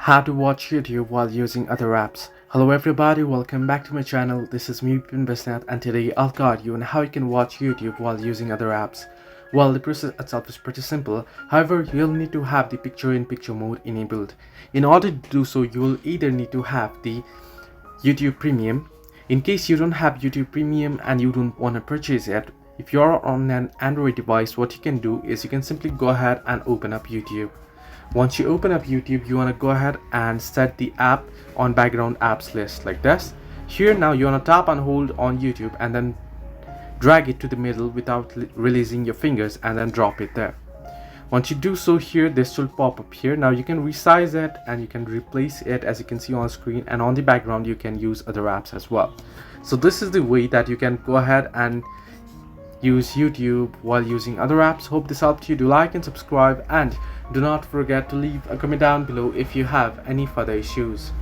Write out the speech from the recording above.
How to watch YouTube while using other apps. Hello everybody, welcome back to my channel. This is me Pin Besnat, and today I'll guide you on how you can watch YouTube while using other apps. Well, the process itself is pretty simple. However, you'll need to have the picture-in-picture mode enabled. In order to do so, you will either need to have the YouTube Premium. In case you don't have YouTube Premium and you don't want to purchase it, if you're on an Android device, what you can do is you can simply go ahead and open up YouTube. Once you open up YouTube, you want to go ahead and set the app on background apps list like this. Here now you want to tap and hold on YouTube and then drag it to the middle without releasing your fingers and then drop it there. Once you do so, here this will pop up here. Now you can resize it and you can replace it, as you can see on screen, and on the background you can use other apps as well. So this is the way that you can go ahead and use YouTube while using other apps. Hope this helped you. Do like and subscribe, and do not forget to leave a comment down below if you have any further issues.